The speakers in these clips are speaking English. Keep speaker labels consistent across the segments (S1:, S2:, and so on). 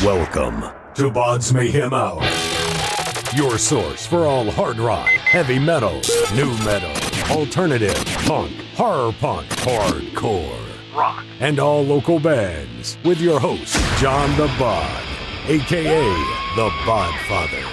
S1: Welcome to BODS Mayhem Hour, your source for all hard rock, heavy metal, new metal, alternative, punk, horror punk, hardcore, rock, and all local bands, with your host, John the Bod, a.k.a. the Bodfather.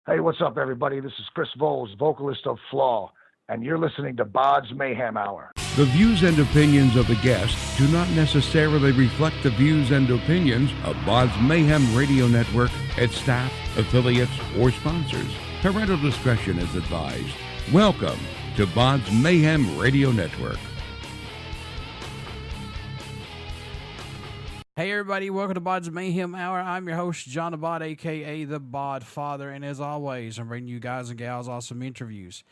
S2: Hey, what's up, everybody? This is Chris Volz, vocalist of Flaw, and you're listening to BODS Mayhem Hour.
S3: The views and opinions of the guests do not necessarily reflect the views and opinions of BODS Mayhem Radio Network, its staff, affiliates, or sponsors. Parental discretion is advised. Welcome to BODS Mayhem Radio Network.
S4: Hey everybody, welcome to BODS Mayhem Hour. I'm your host, John the Bod, a.k.a. the Bodfather, and as always, I'm bringing you guys and gals awesome interviews.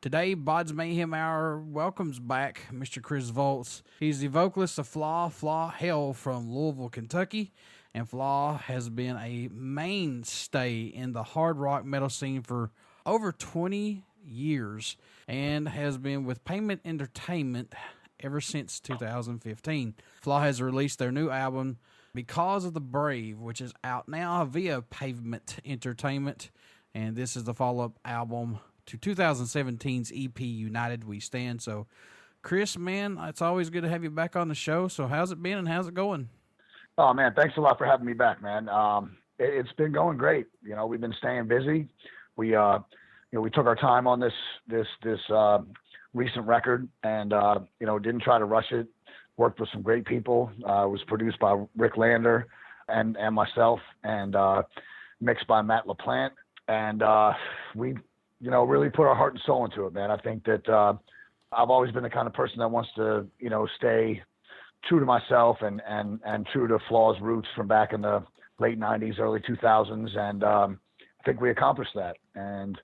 S4: Today, BODS Mayhem Hour welcomes back Mr. Chris Volz. He's the vocalist of Flaw. Flaw hail from Louisville, Kentucky, and Flaw has been a mainstay in the hard rock metal scene for over 20 years and has been with Pavement Entertainment ever since 2015. Flaw has released their new album, Because of the Brave, which is out now via Pavement Entertainment, and this is the follow-up album to 2017's EP, United We Stand. So, Chris, man, it's always good to have you back on the show. So how's it been and how's it going?
S2: Oh, man, thanks a lot for having me back, man. It's been going great. You know, we've been staying busy. We took our time on this recent record and, didn't try to rush it. Worked with some great people. It was produced by Rick Lander and myself, and mixed by Matt LaPlante. And we really put our heart and soul into it, man. I think that I've always been the kind of person that wants to, stay true to myself and true to Flaw's roots from back in the late 90s, early 2000s. And I think we accomplished that. And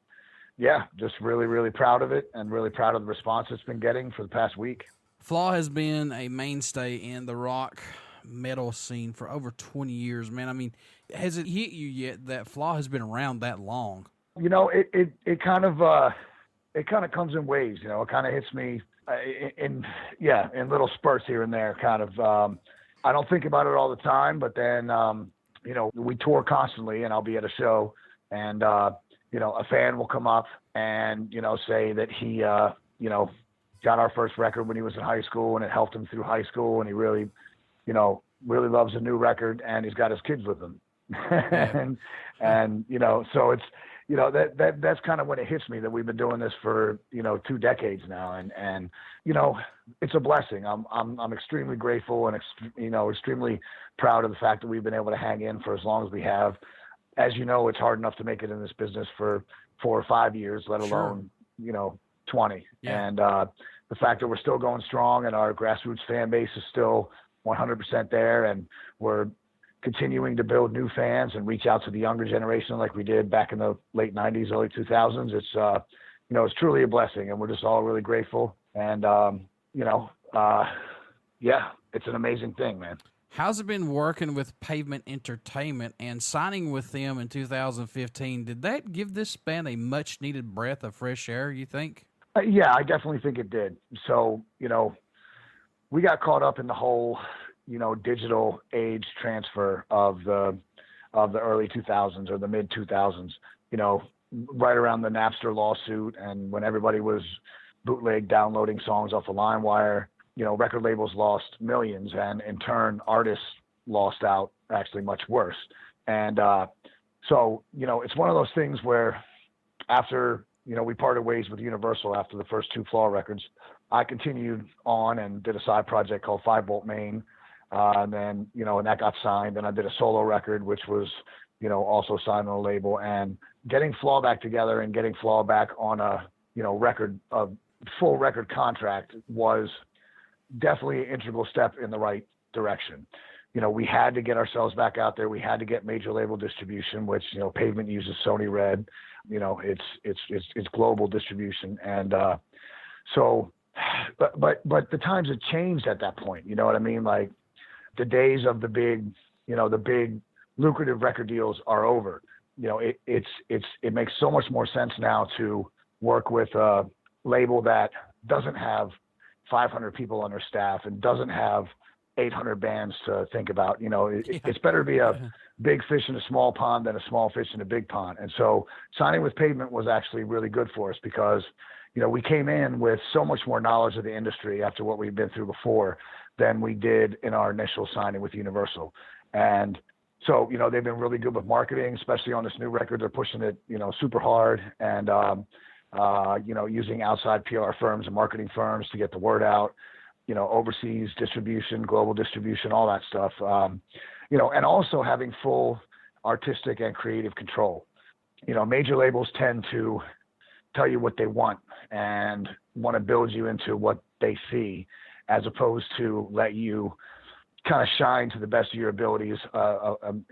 S2: yeah, just really, really proud of it and really proud of the response it's been getting for the past week.
S4: Flaw has been a mainstay in the rock metal scene for over 20 years, man. I mean, has it hit you yet that Flaw has been around that long?
S2: It kind of comes in waves. It kind of hits me in little spurts here and there. Kind of, I don't think about it all the time, but then we tour constantly, and I'll be at a show, and a fan will come up and say that he got our first record when he was in high school, and it helped him through high school, and he really loves the new record, and he's got his kids with him, and so it's. That's kind of when it hits me that we've been doing this for 2 decades now, and it's a blessing. I'm extremely grateful and extremely proud of the fact that we've been able to hang in for as long as we have. As you know, it's hard enough to make it in this business for 4 or 5 years, let alone 20. Yeah. And the fact that we're still going strong and our grassroots fan base is still 100% there, and we're continuing to build new fans and reach out to the younger generation like we did back in the late 90s, early 2000s. It's, it's truly a blessing, and we're just all really grateful. And, it's an amazing thing, man.
S4: How's it been working with Pavement Entertainment and signing with them in 2015? Did that give this band a much needed breath of fresh air, you think?
S2: Yeah, I definitely think it did. So, we got caught up in the whole digital age transfer of the early 2000s or the mid 2000s, right around the Napster lawsuit. And when everybody was bootleg downloading songs off of LimeWire, record labels lost millions, and in turn artists lost out actually much worse. And, so, it's one of those things where after, we parted ways with Universal after the first 2 Flaw records, I continued on and did a side project called 5-Volt Main. And then, and that got signed. And I did a solo record, which was, also signed on a label. And getting Flaw back together and getting Flaw back on a, full record contract was definitely an integral step in the right direction. We had to get ourselves back out there. We had to get major label distribution, which, Pavement uses Sony Red. It's global distribution. And but the times have changed at that point. You know what I mean? Like, the days of the big lucrative record deals are over. It makes so much more sense now to work with a label that doesn't have 500 people on their staff and doesn't have 800 bands to think about. You know, it's better to be a big fish in a small pond than a small fish in a big pond. And so signing with Pavement was actually really good for us because, you know, we came in with so much more knowledge of the industry after what we've been through before than we did in our initial signing with Universal. And so, you know, they've been really good with marketing, especially on this new record. They're pushing it, you know, super hard and, you know, using outside PR firms and marketing firms to get the word out, you know, overseas distribution, global distribution, all that stuff. You know, and also having full artistic and creative control. You know, major labels tend to tell you what they want and want to build you into what they see, as opposed to let you kind of shine to the best of your abilities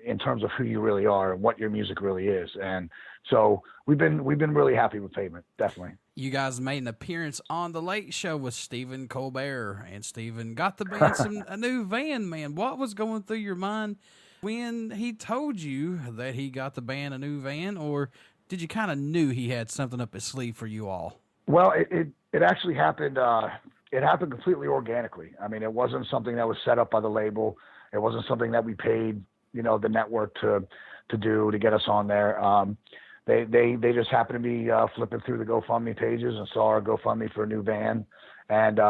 S2: in terms of who you really are and what your music really is. And so we've been really happy with Pavement, definitely.
S4: You guys made an appearance on The Late Show with Stephen Colbert, and Stephen got the band a new van, man. What was going through your mind when he told you that he got the band a new van, or did you kind of knew he had something up his sleeve for you all?
S2: Well, it actually happened. It happened completely organically. I mean, it wasn't something that was set up by the label. It wasn't something that we paid, you know, the network to do to get us on there. They just happened to be flipping through the GoFundMe pages and saw our GoFundMe for a new van. And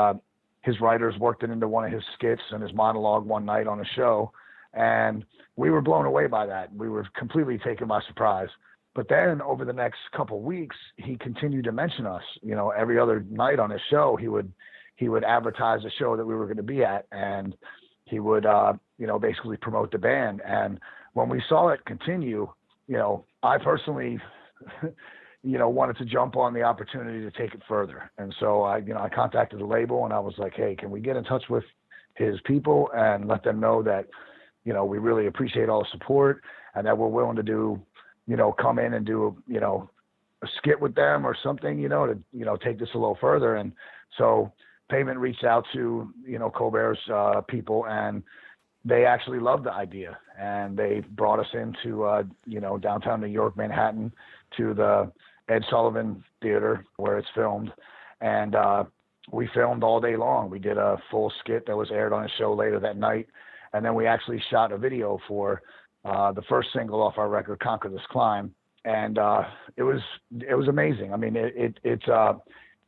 S2: his writers worked it into one of his skits and his monologue one night on a show. And we were blown away by that. We were completely taken by surprise. But then over the next couple of weeks, he continued to mention us. You know, every other night on his show, he would advertise the show that we were going to be at, and he would, you know, basically promote the band. And when we saw it continue, you know, I personally, you know, wanted to jump on the opportunity to take it further. And so I contacted the label and I was like, hey, can we get in touch with his people and let them know that, you know, we really appreciate all the support and that we're willing to do, you know, come in and do, you know, a skit with them or something, you know, to, you know, take this a little further. And so Pavement reached out to, you know, Colbert's people, and they actually loved the idea. And they brought us into, you know, downtown New York, Manhattan, to the Ed Sullivan Theater where it's filmed. And we filmed all day long. We did a full skit that was aired on a show later that night. And then we actually shot a video for the first single off our record, Conquer This Climb. And it was amazing. I mean,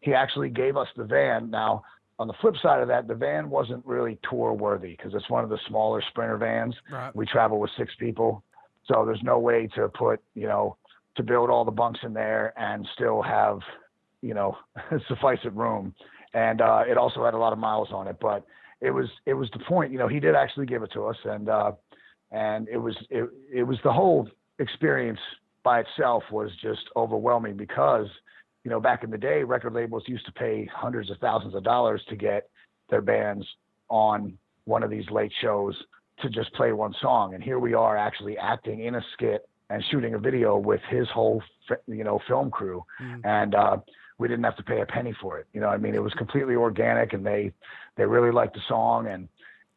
S2: he actually gave us the van. Now, on the flip side of that, the van wasn't really tour worthy because it's one of the smaller Sprinter vans. Right. We travel with 6 people. So there's no way to put, you know, to build all the bunks in there and still have, you know, sufficient room. And it also had a lot of miles on it, but it was the point, you know, he did actually give it to us. And it was the whole experience by itself was just overwhelming because, you know, back in the day, record labels used to pay hundreds of thousands of dollars to get their bands on one of these late shows to just play one song. And here we are actually acting in a skit and shooting a video with his whole, you know, film crew. And we didn't have to pay a penny for it. You know, I mean, it was completely organic, and they really liked the song.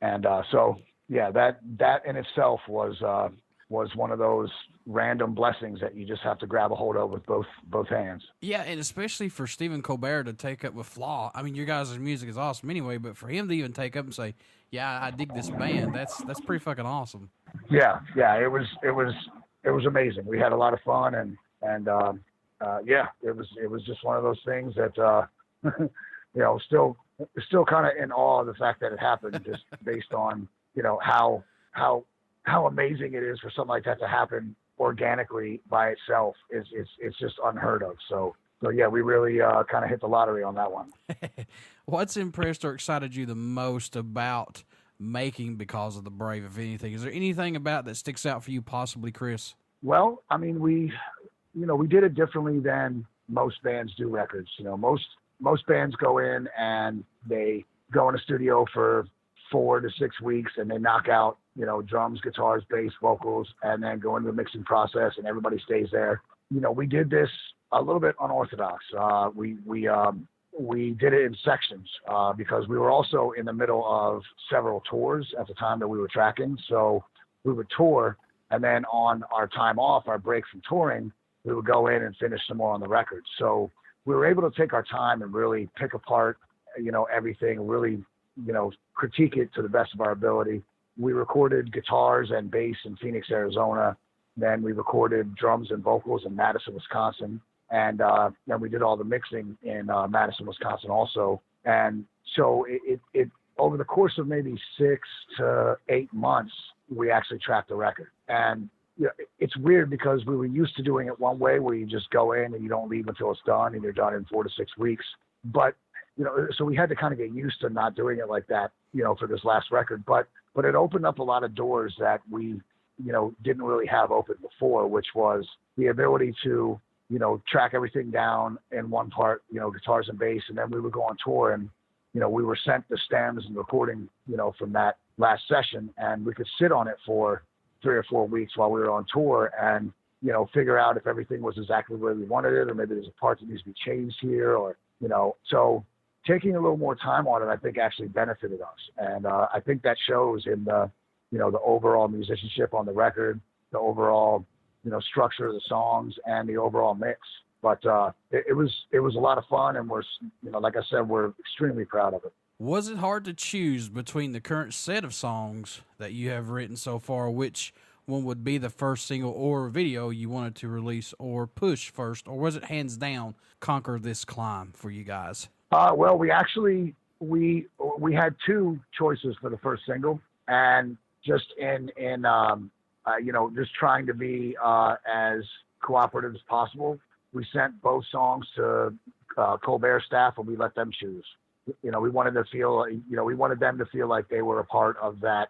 S2: And so, yeah, that in itself was one of those random blessings that you just have to grab a hold of with both hands. Yeah,
S4: and especially for Stephen Colbert to take up with Flaw. I mean, your guys' music is awesome anyway, but for him to even take up and say, "Yeah, I dig this band," that's pretty fucking awesome. Yeah, it was amazing. We had a lot of fun, and yeah, it was just one of those things that you know, still kind of in awe of the fact that it happened, just based on, you know, how amazing it is for something like that to happen organically by itself. It's just unheard of. So yeah, we really kind of hit the lottery on that one. What's impressed or excited you the most about making Because of the Brave, if anything? Is there anything about that sticks out for you possibly, Chris? Well, I mean, we did it differently than most bands do records. You know, most bands go in and they go in a studio for 4 to 6 weeks and they knock out, you know, drums, guitars, bass, vocals, and then go into the mixing process and everybody stays there. You know, we did this a little bit unorthodox. We did it in sections because we were also in the middle of several tours at the time that we were tracking. So we would tour, and then on our time off, our break from touring, we would go in and finish some more on the record. So we were able to take our time and really pick apart, you know, everything, really
S2: critique it to the best of our ability. We recorded guitars and bass in Phoenix, Arizona. Then we recorded drums and vocals in Madison, Wisconsin. And then we did all the mixing in Madison, Wisconsin also. And so it over the course of maybe 6 to 8 months, we actually tracked the record. And it's weird because we were used to doing it one way where you just go in and you don't leave until it's done and you're done in 4 to 6 weeks. But, so we had to kind of get used to not doing it like that, for this last record. But it opened up a lot of doors that we, didn't really have open before, which was the ability to, track everything down in one part, guitars and bass. And then we would go on tour and, we were sent the stems and recording, from that last session, and we could sit on it for 3 or 4 weeks while we were on tour and, figure out if everything was exactly where we wanted it, or maybe there's a part that needs to be changed here, or, so taking a little more time on it, I think actually benefited us. And I think that shows in the, the overall musicianship on the record, the overall, structure of the songs and the overall mix. But it was a lot of fun, and we're, like I said, we're extremely proud of it.
S4: Was it hard to choose between the current set of songs that you have written so far, which one would be the first single or video you wanted to release or push first, or was it hands down Conquer This Climb for you guys?
S2: Well, we actually, we had 2 choices for the first single, and just in just trying to be as cooperative as possible, we sent both songs to Colbert staff, and we let them choose. We wanted to feel, we wanted them to feel like they were a part of that,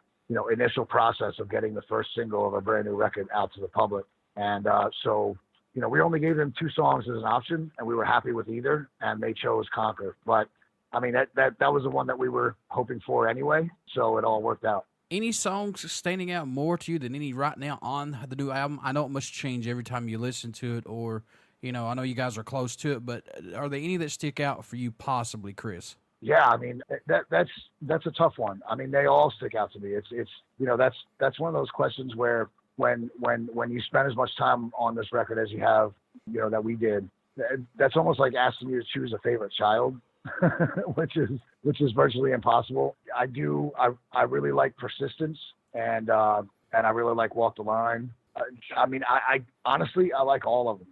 S2: initial process of getting the first single of a brand new record out to the public. And so, we only gave them 2 songs as an option, and we were happy with either, and they chose Conquer. But I mean, that was the one that we were hoping for anyway, so it all worked out.
S4: Any songs standing out more to you than any right now on the new album? I know it must change every time you listen to it, or, I know you guys are close to it, but are there any that stick out for you possibly, Chris?
S2: Yeah, I mean, that's a tough one. I mean, they all stick out to me. It's that's one of those questions where when you spend as much time on this record as you have, that we did, that's almost like asking you to choose a favorite child, which is virtually impossible. I really like Persistence, and I really like Walk the Line. I mean, I honestly, I like all of them.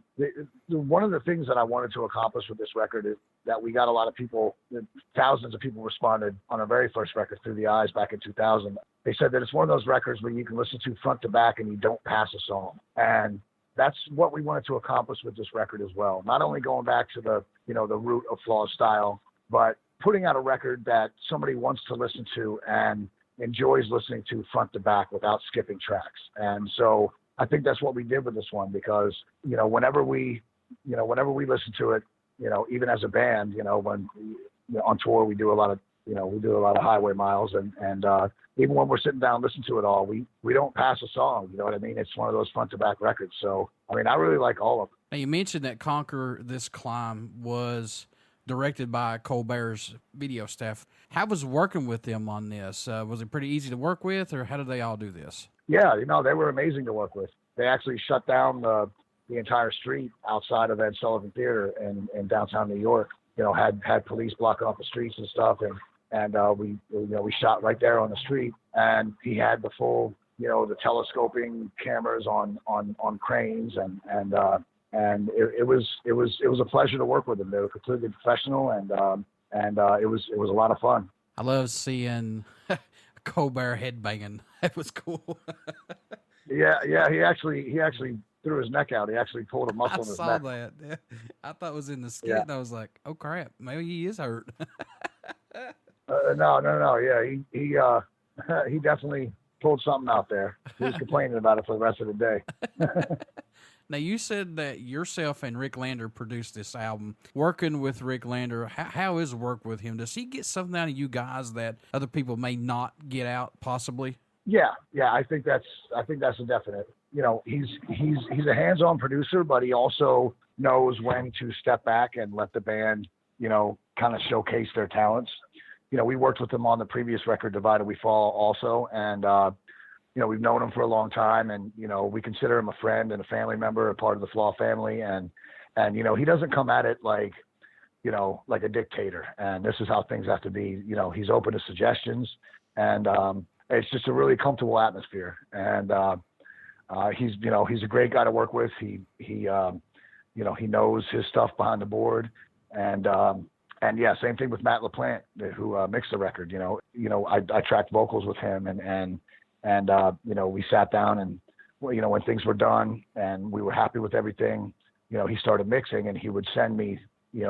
S2: One of the things that I wanted to accomplish with this record is that we got a lot of people, thousands of people responded on our very first record, Through the Eyes, back in 2000. They said that it's one of those records where you can listen to front to back and you don't pass a song. And that's what we wanted to accomplish with this record as well. Not only going back to the, the root of Flaw's style, but putting out a record that somebody wants to listen to and enjoys listening to front to back without skipping tracks. And so I think that's what we did with this one, because, whenever we listen to it, even as a band, when on tour, we do a lot of highway miles, and even when we're sitting down and listening to it all, we don't pass a song. You know what I mean? It's one of those front to back records. So, I mean, I really like all of them.
S4: Now, you mentioned that Conquer This Climb was directed by Colbert's video staff. How was working with them on this? Was it pretty easy to work with, or how did they all do this?
S2: Yeah, they were amazing to work with. They actually shut down the entire street outside of Ed Sullivan Theater in downtown New York. Had police blocking off the streets and stuff, and we shot right there on the street. And he had the full, the telescoping cameras on cranes, and it was a pleasure to work with them. They were completely professional, and it was a lot of fun.
S4: I love seeing Colbert headbanging. That was cool.
S2: Yeah. He actually threw his neck out. He actually pulled a muscle in his neck.
S4: I saw that. Yeah. I thought it was in the skin. And I was like, oh crap, maybe he is hurt.
S2: No. Yeah, he definitely pulled something out there. He was complaining about it for the rest of the day.
S4: Now, you said that yourself and Rick Lander produced this album. Working with Rick Lander, how is work with him? Does he get something out of you guys that other people may not get out, possibly?
S2: Yeah. I think that's a definite. He's a hands-on producer, but he also knows when to step back and let the band, kind of showcase their talents. We worked with him on the previous record, Divided We Fall, also, and we've known him for a long time, and, we consider him a friend and a family member, a part of the Flaw family. And he doesn't come at it like, like a dictator, and this is how things have to be. He's open to suggestions, and it's just a really comfortable atmosphere. And he's a great guy to work with. He knows his stuff behind the board, and yeah, same thing with Matt LaPlante, who mixed the record. I tracked vocals with him, and we sat down, and when things were done and we were happy with everything, he started mixing, and he would send me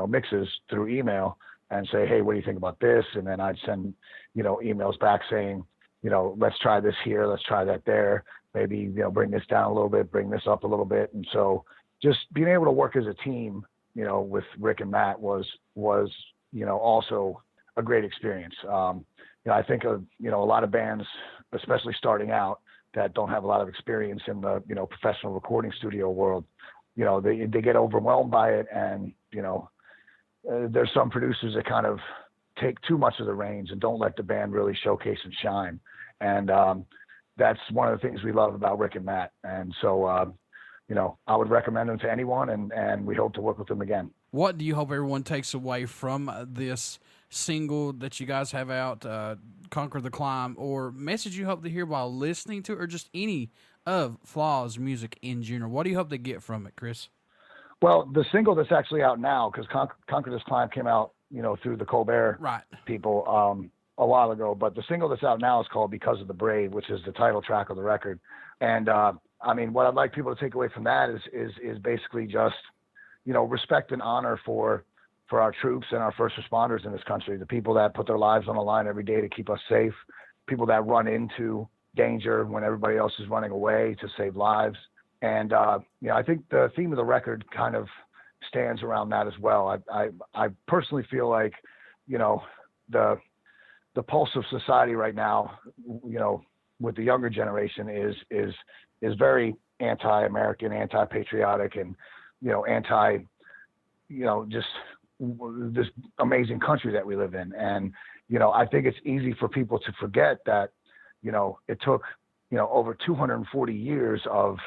S2: mixes through email and say, hey, what do you think about this? And then I'd send emails back saying, let's try this here, let's try that there, maybe bring this down a little bit, bring this up a little bit. And so just being able to work as a team, with Rick and Matt was also a great experience. I think of a lot of bands, especially starting out, that don't have a lot of experience in the professional recording studio world. They get overwhelmed by it, and there's some producers that kind of take too much of the reins and don't let the band really showcase and shine. And that's one of the things we love about Rick and Matt. And so I would recommend them to anyone, and we hope to work with them again.
S4: What do you hope everyone takes away from this single that you guys have out, Conquer the Climb, or message you hope to hear while listening to it, or just any of Flaw's music in general? What do you hope they get from it, Chris?
S2: Well, the single that's actually out now, because Conquer This Climb came out, through the Colbert people a while ago, but the single that's out now is called Because of the Brave, which is the title track of the record. And what I'd like people to take away from that is basically just, respect and honor for our troops and our first responders in this country, the people that put their lives on the line every day to keep us safe, people that run into danger when everybody else is running away to save lives. And, I think the theme of the record kind of stands around that as well. I personally feel like, the pulse of society right now, with the younger generation is very anti-American, anti-patriotic, and, anti, just this amazing country that we live in. And, I think it's easy for people to forget that, it took, over 240 years of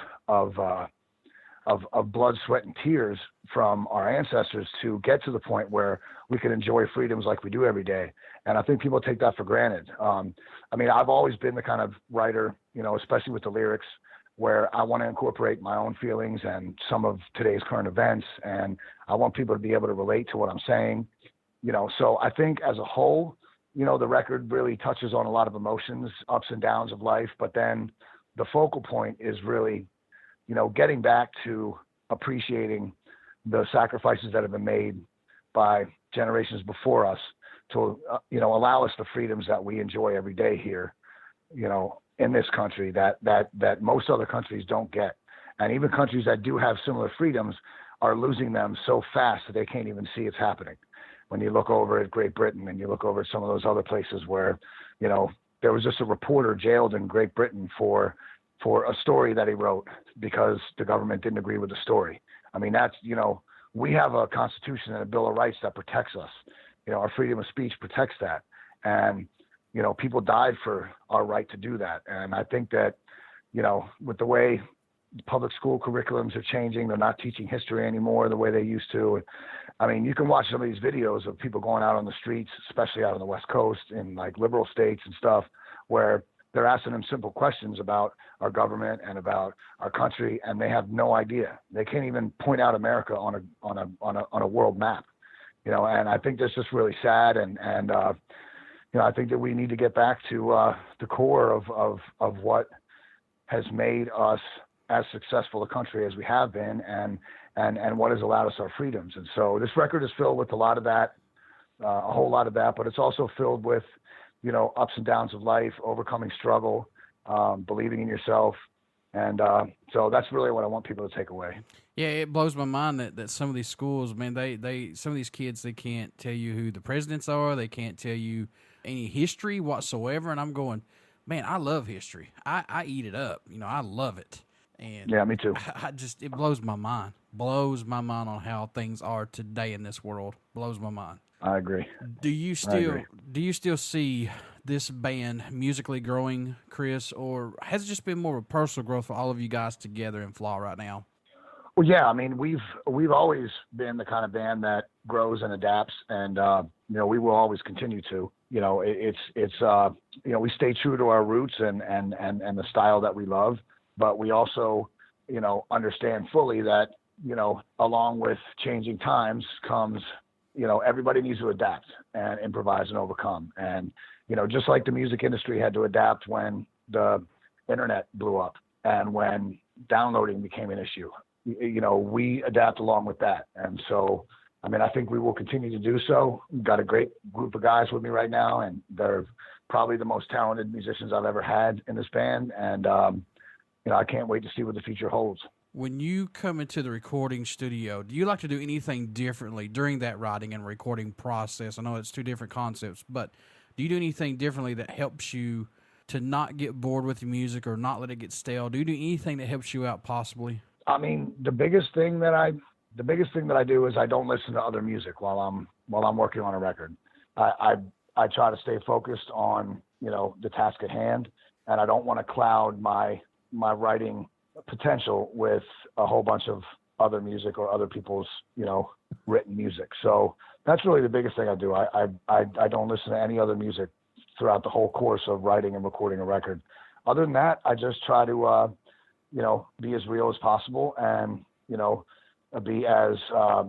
S2: blood, sweat, and tears from our ancestors to get to the point where we can enjoy freedoms like we do every day. And I think people take that for granted. I've always been the kind of writer, especially with the lyrics, where I want to incorporate my own feelings and some of today's current events. And I want people to be able to relate to what I'm saying, so I think as a whole, the record really touches on a lot of emotions, ups and downs of life. But then the focal point is really, getting back to appreciating the sacrifices that have been made by generations before us to, allow us the freedoms that we enjoy every day here, in this country that most other countries don't get. And even countries that do have similar freedoms are losing them so fast that they can't even see it's happening. When you look over at Great Britain and you look over at some of those other places where, there was just a reporter jailed in Great Britain for a story that he wrote because the government didn't agree with the story. That's, we have a constitution and a Bill of Rights that protects us. Our freedom of speech protects that. And, people died for our right to do that. And I think that, with the way public school curriculums are changing, they're not teaching history anymore the way they used to. You can watch some of these videos of people going out on the streets, especially out on the West Coast in like liberal states and stuff, where they're asking them simple questions about our government and about our country, and they have no idea. They can't even point out America on a world map, and I think that's just really sad. And I think that we need to get back to the core of what has made us as successful a country as we have been, and what has allowed us our freedoms. And so this record is filled with a lot of that, a whole lot of that, but it's also filled with, ups and downs of life, overcoming struggle, believing in yourself. And so that's really what I want people to take away.
S4: Yeah, it blows my mind that some of these schools, man, some of these kids, they can't tell you who the presidents are. They can't tell you any history whatsoever. And I'm going, man, I love history. I eat it up. I love it. And
S2: yeah, me too.
S4: It blows my mind. Blows my mind on how things are today in this world. Blows my mind.
S2: I agree.
S4: Do you still see this band musically growing, Chris, or has it just been more of a personal growth for all of you guys together in Flaw right now?
S2: Well, yeah, I mean, we've always been the kind of band that grows and adapts, and we will always continue to. We stay true to our roots and the style that we love, but we also, understand fully that, along with changing times comes, everybody needs to adapt and improvise and overcome. And, just like the music industry had to adapt when the internet blew up and when downloading became an issue, we adapt along with that. And so, I think we will continue to do so. We've got a great group of guys with me right now, and they're probably the most talented musicians I've ever had in this band. And, I can't wait to see what the future holds.
S4: When you come into the recording studio, do you like to do anything differently during that writing and recording process? I know it's two different concepts, but do you do anything differently that helps you to not get bored with your music or not let it get stale? Do you do anything that helps you out possibly?
S2: The biggest thing that I do is I don't listen to other music while I'm working on a record. I try to stay focused on, the task at hand, and I don't want to cloud my writing potential with a whole bunch of other music or other people's, written music. So that's really the biggest thing I do. I don't listen to any other music throughout the whole course of writing and recording a record. Other than that, I just try to, be as real as possible and, be as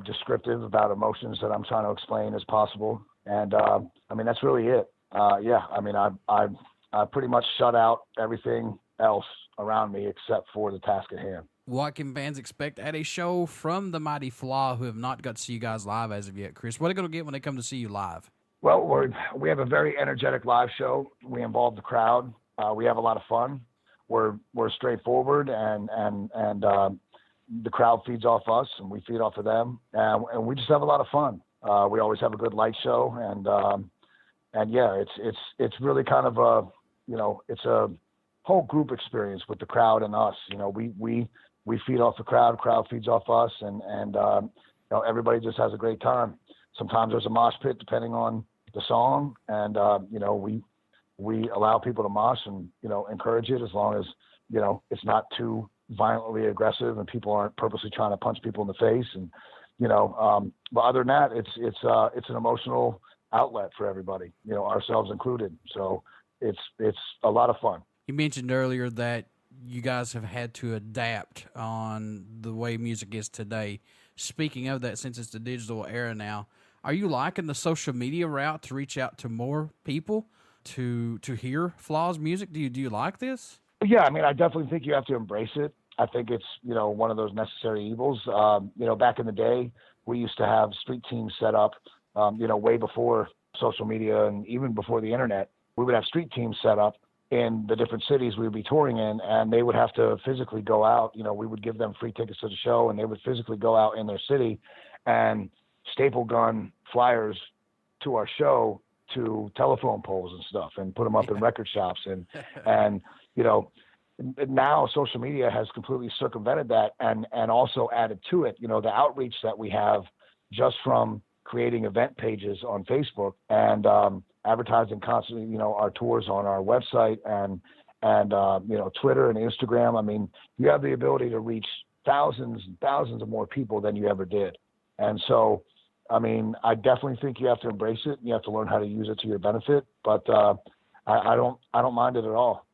S2: descriptive about emotions that I'm trying to explain as possible. And, that's really it. I pretty much shut out everything else around me except for the task at hand.
S4: What can fans expect at a show from the mighty Flaw, who have not got to see you guys live as of yet, Chris? What are they going to get when they come to see you live?
S2: Well, we have a very energetic live show. We involve the crowd. We have a lot of fun. We're straightforward, and the crowd feeds off us, and we feed off of them, and we just have a lot of fun. We always have a good light show, and yeah, it's really kind of it's a whole group experience with the crowd and us. We feed off the crowd feeds off us, and everybody just has a great time. Sometimes there's a mosh pit depending on the song, and we allow people to mosh and encourage it as long as it's not too violently aggressive and people aren't purposely trying to punch people in the face. And but other than that, it's an emotional outlet for everybody, ourselves included. So it's a lot of fun.
S4: You mentioned earlier that you guys have had to adapt on the way music is today. Speaking of that, since it's the digital era now, are you liking the social media route to reach out to more people to hear Flaw's music? Do you like this?
S2: Yeah, I definitely think you have to embrace it. I think it's, one of those necessary evils. Back in the day, we used to have street teams set up, way before social media and even before the internet. We would have street teams set up in the different cities we would be touring in, and they would have to physically go out. We would give them free tickets to the show, and they would physically go out in their city and staple gun flyers to our show to telephone poles and stuff and put them up in record shops. And now social media has completely circumvented that and also added to it, the outreach that we have just from creating event pages on Facebook and advertising constantly, our tours on our website and Twitter and Instagram. You have the ability to reach thousands and thousands of more people than you ever did. And so, I definitely think you have to embrace it. You have to learn how to use it to your benefit, but I don't mind it at all.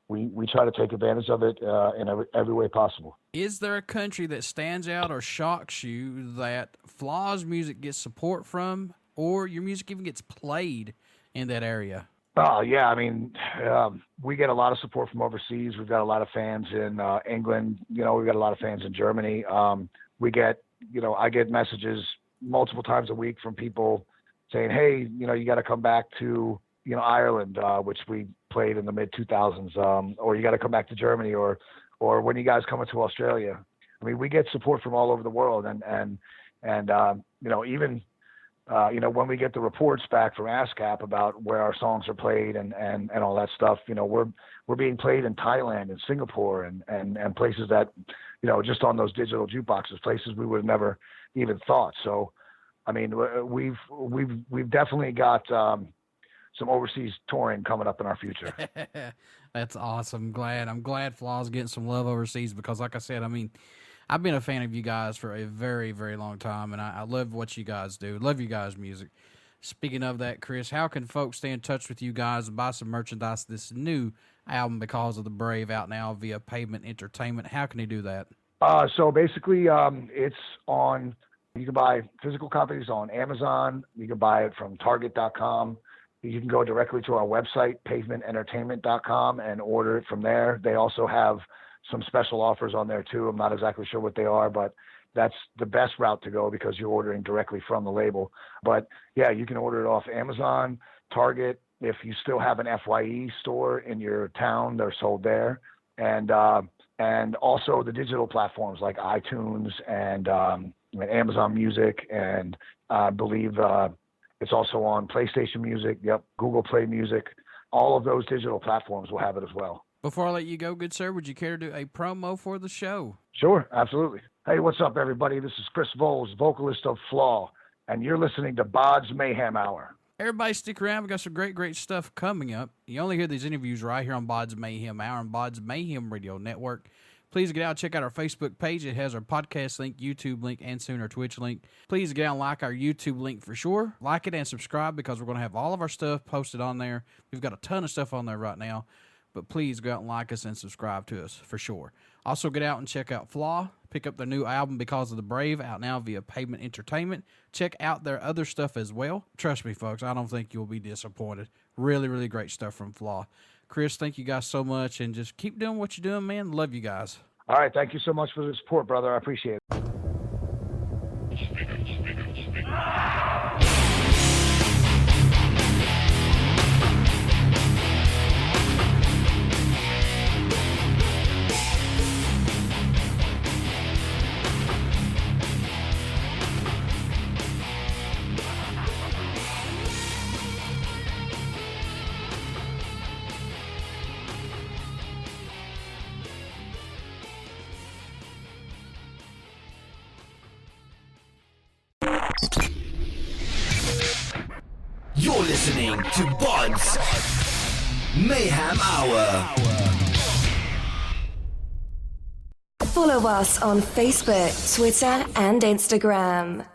S2: We try to take advantage of it in every way possible.
S4: Is there a country that stands out or shocks you that Flaw's music gets support from, or your music even gets played in that area?
S2: Oh, yeah. We get a lot of support from overseas. We've got a lot of fans in England. We've got a lot of fans in Germany. I get messages multiple times a week from people saying, hey, you got to come back to, Ireland, which we played in the mid 2000s, or you got to come back to Germany, or when you guys come to Australia. We get support from all over the world, and even when we get the reports back from ASCAP about where our songs are played and all that stuff, we're being played in Thailand and Singapore and places that, just on those digital jukeboxes, places we would have never even thought. So, we've definitely got some overseas touring coming up in our future.
S4: That's awesome. I'm glad Flaw's getting some love overseas because, like I said, I mean, I've been a fan of you guys for a very, very long time, and I love what you guys do. Love you guys' music. Speaking of that, Chris, how can folks stay in touch with you guys and buy some merchandise? This new album, Because of the Brave, out now via Pavement Entertainment. How can they do that?
S2: So basically, it's on. You can buy physical copies on Amazon. You can buy it from Target.com. You can go directly to our website, pavemententertainment.com, and order it from there. They also have some special offers on there too. I'm not exactly sure what they are, but that's the best route to go because you're ordering directly from the label. But yeah, you can order it off Amazon, Target. If you still have an FYE store in your town, they're sold there. And also the digital platforms like iTunes and Amazon Music, and I believe it's also on PlayStation Music. Yep, Google Play Music. All of those digital platforms will have it as well.
S4: Before I let you go, good sir, would you care to do a promo for the show?
S2: Sure, absolutely. Hey, what's up, everybody? This is Chris Volz, vocalist of Flaw, and you're listening to BODS Mayhem Hour.
S4: Everybody stick around. We've got some great stuff coming up. You only hear these interviews right here on BODS Mayhem Hour and BODS Mayhem Radio Network. Please get out and check out our Facebook page. It has our podcast link, YouTube link, and soon our Twitch link. Please get out and like our YouTube link for sure. Like it and subscribe because we're going to have all of our stuff posted on there. We've got a ton of stuff on there right now. But please go out and like us and subscribe to us for sure. Also, get out and check out Flaw. Pick up their new album, Because of the Brave, out now via Pavement Entertainment. Check out their other stuff as well. Trust me, folks, I don't think you'll be disappointed. Really great stuff from Flaw. Chris, thank you guys so much, and just keep doing what you're doing, man. Love you guys.
S2: All right, thank you so much for the support, brother. I appreciate it.
S5: You're listening to BODS Mayhem Hour.
S6: Follow us on Facebook, Twitter, and Instagram.